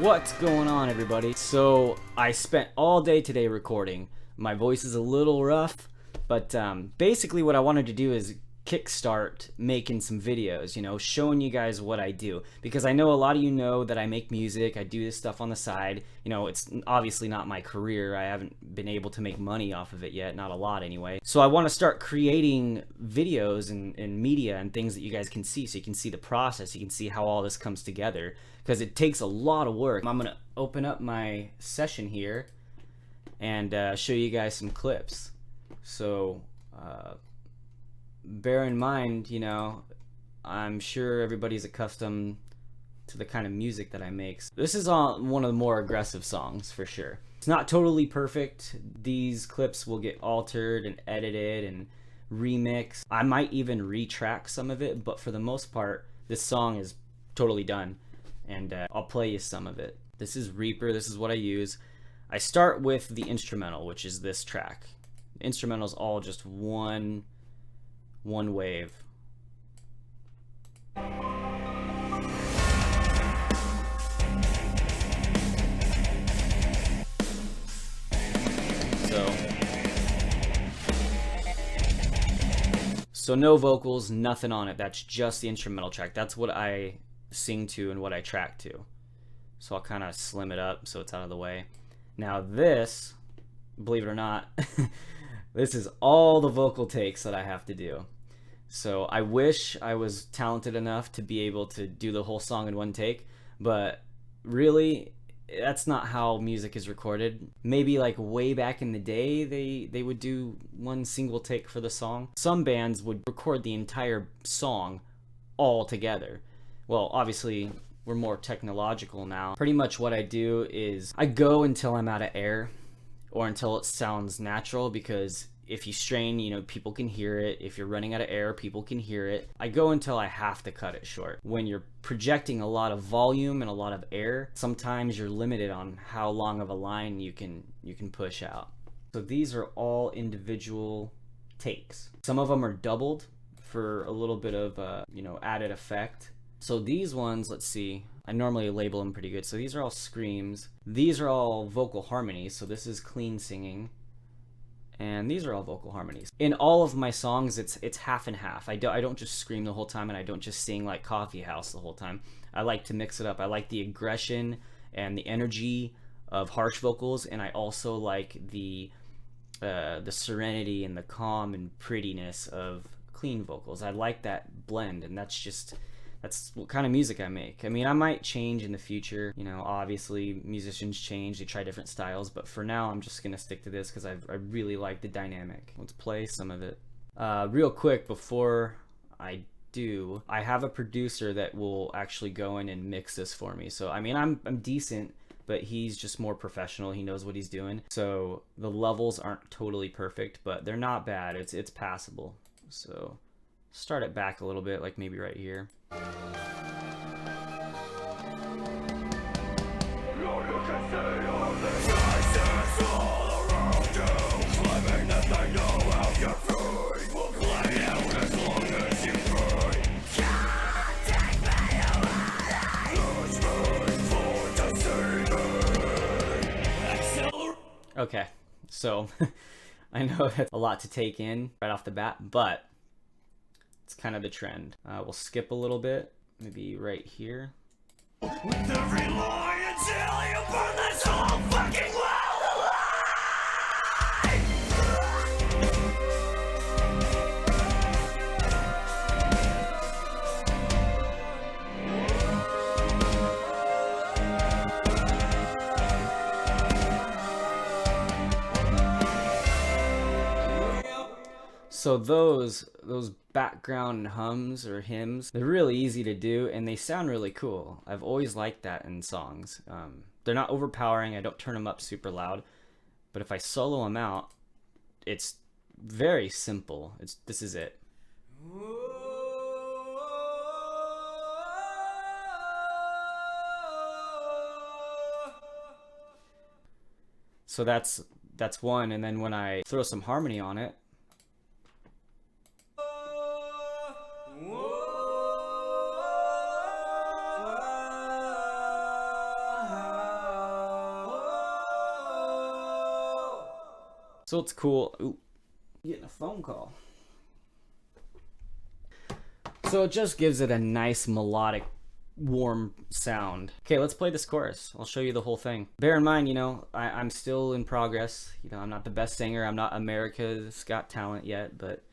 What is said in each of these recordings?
What's going on, everybody? So I spent all day today recording. My voice is a little rough, but basically what I wanted to do is kickstart making some videos, showing you guys what I do, because I know a lot of you know that I make music. I do this stuff on the side. It's obviously not my career. I haven't been able to make money off of it yet, not a lot anyway. So I want to start creating videos and media and things that you guys can see, so you can see the process, you can see how all this comes together, because it takes a lot of work. I'm gonna open up my session here and show you guys some clips. So bear in mind, I'm sure everybody's accustomed to the kind of music that I make. This is one of the more aggressive songs for sure. It's not totally perfect. These clips will get altered and edited and remixed. I might even retrack some of it, but for the most part, this song is totally done. And I'll play you some of it. This is Reaper. This is what I use. I start with the instrumental, which is this track. The instrumental is all just one wave. So no vocals, nothing on it. That's just the instrumental track. That's what I sing to and what I track to. So I'll kind of slim it up so it's out of the way. Now this, believe it or not, this is all the vocal takes that I have to do. So I wish I was talented enough to be able to do the whole song in one take, but really that's not how music is recorded. Maybe like way back in the day they would do one single take for the song. Some bands would record the entire song all together. Well, obviously we're more technological now. Pretty much what I do is I go until I'm out of air or until it sounds natural, because if you strain, people can hear it. If you're running out of air, people can hear it. I go until I have to cut it short. When you're projecting a lot of volume and a lot of air, sometimes you're limited on how long of a line you can push out. So these are all individual takes. Some of them are doubled for a little bit of added effect. So these ones, let's see, I normally label them pretty good. So these are all screams. These are all vocal harmonies. So this is clean singing. And these are all vocal harmonies. In all of my songs, it's half and half. I don't just scream the whole time, and I don't just sing like Coffee House the whole time. I like to mix it up. I like the aggression and the energy of harsh vocals, and I also like the serenity and the calm and prettiness of clean vocals. I like that blend, and that's what kind of music I make. I mean, I might change in the future. Obviously musicians change, they try different styles, but for now I'm just gonna stick to this because I really like the dynamic. Let's play some of it. Real quick before I do, I have a producer that will actually go in and mix this for me. So I mean, I'm decent, but he's just more professional. He knows what he's doing. So the levels aren't totally perfect, but they're not bad. It's passable. So start it back a little bit, like maybe right here. Okay, so I know that's a lot to take in right off the bat, but it's kind of the trend. We'll skip a little bit, maybe right here. With every lie until you burn this whole fucking world alive! So those background hums or hymns, they're really easy to do and they sound really cool. I've always liked that in songs. They're not overpowering. I don't turn them up super loud, but if I solo them out, it's very simple. This is it. So that's one, and then when I throw some harmony on it, So it's cool. Ooh, getting a phone call. So it just gives it a nice melodic, warm sound. Okay, let's play this chorus. I'll show you the whole thing. Bear in mind, you know, I'm still in progress. You know, I'm not the best singer. I'm not America's Got Talent yet, but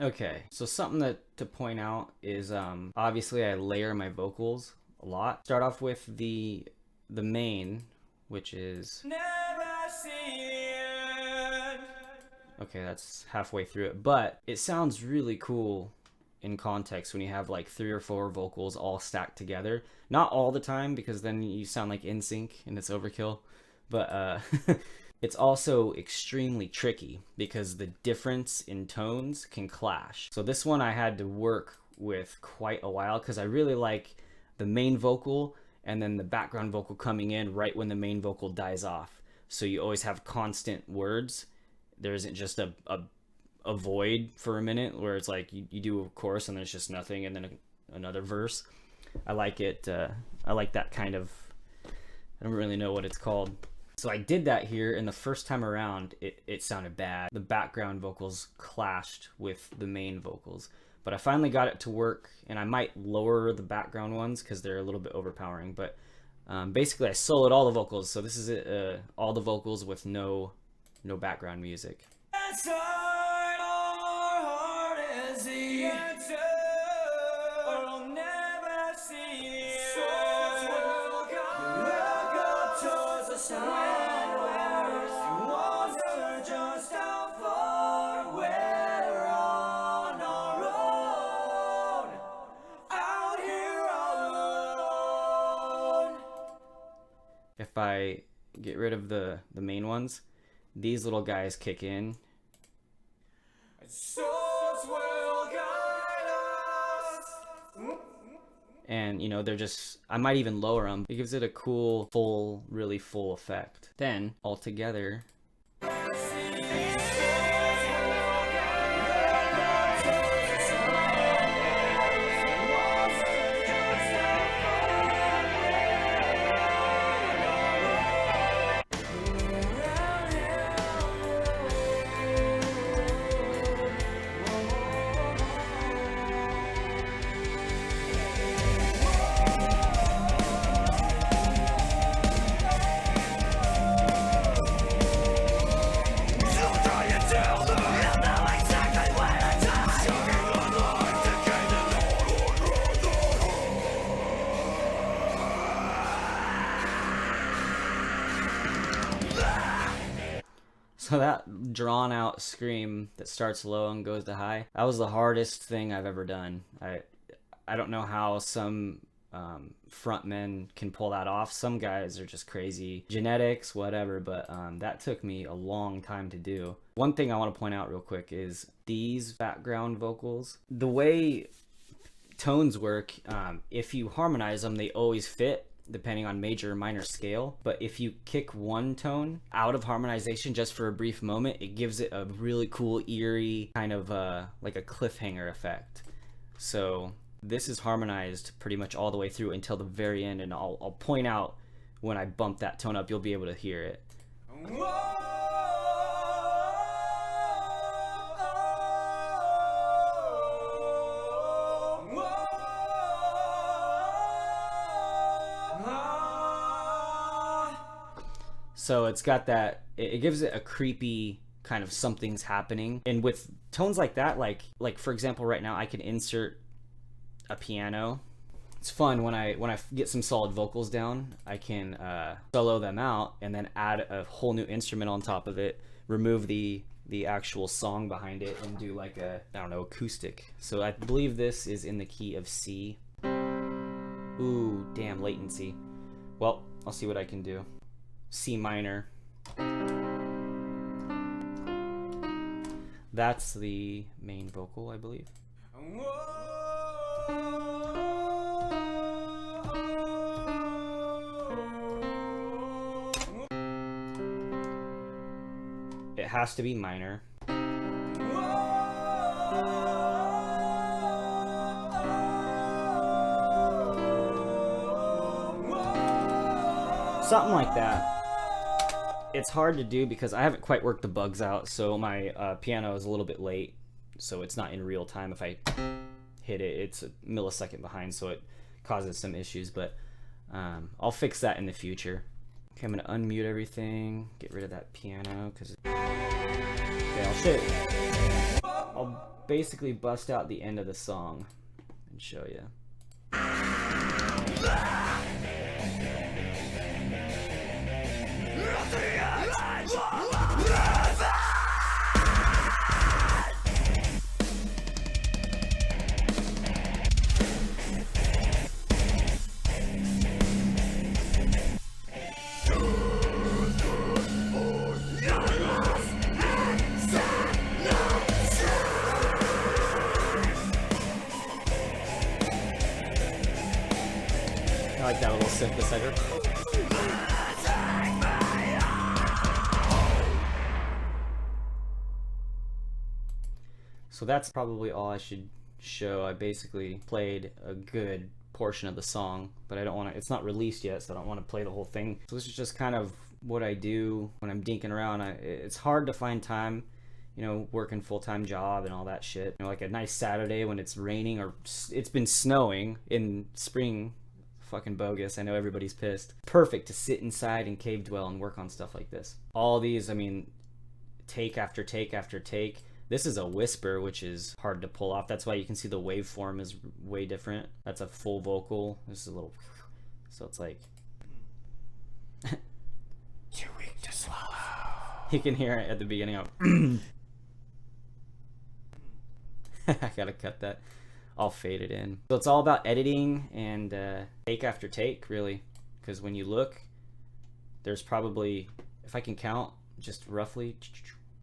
okay, so something to point out is obviously I layer my vocals a lot. Start off with the main, which is okay, that's halfway through it, but it sounds really cool in context when you have like 3 or 4 vocals all stacked together. Not all the time, because then you sound like NSYNC and it's overkill, but it's also extremely tricky because the difference in tones can clash. So this one I had to work with quite a while because I really like the main vocal and then the background vocal coming in right when the main vocal dies off. So you always have constant words. There isn't just a void for a minute where it's like you do a chorus and there's just nothing and then another verse. I like it. I like that kind of, I don't really know what it's called. So I did that here, and the first time around, it sounded bad. The background vocals clashed with the main vocals. But I finally got it to work, and I might lower the background ones because they're a little bit overpowering. But basically, I soloed all the vocals. So this is it, all the vocals with no background music. If I get rid of the main ones, these little guys kick in. And you know, they're just, I might even lower them. It gives it a cool, full, really full effect. Then all together, so that drawn out scream that starts low and goes to high, that was the hardest thing I've ever done. I don't know how some frontmen can pull that off. Some guys are just crazy, genetics, whatever, but that took me a long time to do. One thing I want to point out real quick is these background vocals, the way tones work, if you harmonize them, they always fit depending on major or minor scale. But if you kick one tone out of harmonization just for a brief moment, it gives it a really cool, eerie kind of like a cliffhanger effect. So this is harmonized pretty much all the way through until the very end, and I'll point out when I bump that tone up, you'll be able to hear it. So it's got that, it gives it a creepy kind of something's happening. And with tones like that, like for example, right now I can insert a piano it's fun when I get some solid vocals down, I can solo them out and then add a whole new instrument on top of it, remove the actual song behind it, and do like a, I don't know, acoustic. So I believe this is in the key of C. Ooh, damn, latency. Well, I'll see what I can do. C minor. That's the main vocal, I believe. It has to be minor. Something like that. It's hard to do because I haven't quite worked the bugs out, so my piano is a little bit late, so it's not in real time. If I hit it, it's a millisecond behind, so it causes some issues, but I'll fix that in the future. Okay, I'm gonna unmute everything, get rid of that piano, because okay, I'll basically bust out the end of the song and show you. I like that little synthesizer. So that's probably all I should show. I basically played a good portion of the song, but I don't want to, it's not released yet, so I don't want to play the whole thing. So this is just kind of what I do when I'm dinking around. It's hard to find time, you know, working full-time job and all that shit. You know, like a nice Saturday when it's raining or it's been snowing in spring. Fucking bogus. I know everybody's pissed. Perfect to sit inside and cave dwell and work on stuff like this. All these, I mean, take after take after take. This is a whisper, which is hard to pull off. That's why you can see the waveform is way different. That's a full vocal. This is a little, so it's like too weak to swallow. You can hear it at the beginning of I gotta cut that. I'll fade it in. So it's all about editing and take after take, really, because when you look, there's probably, if I can count just roughly,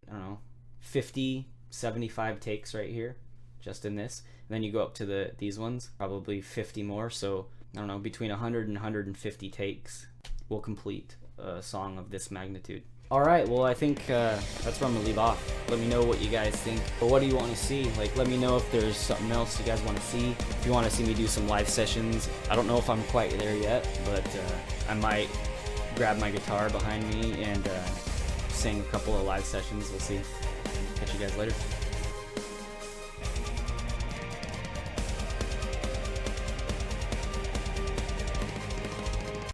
I don't know, 50, 75 takes right here, just in this. And then you go up to these ones, probably 50 more. So I don't know, between 100 and 150 takes will complete a song of this magnitude. All right, well, I think that's where I'm gonna leave off. Let me know what you guys think. But what do you want to see? Like, let me know if there's something else you guys want to see. If you want to see me do some live sessions, I don't know if I'm quite there yet, but I might grab my guitar behind me and sing a couple of live sessions. We'll see. Catch you guys later.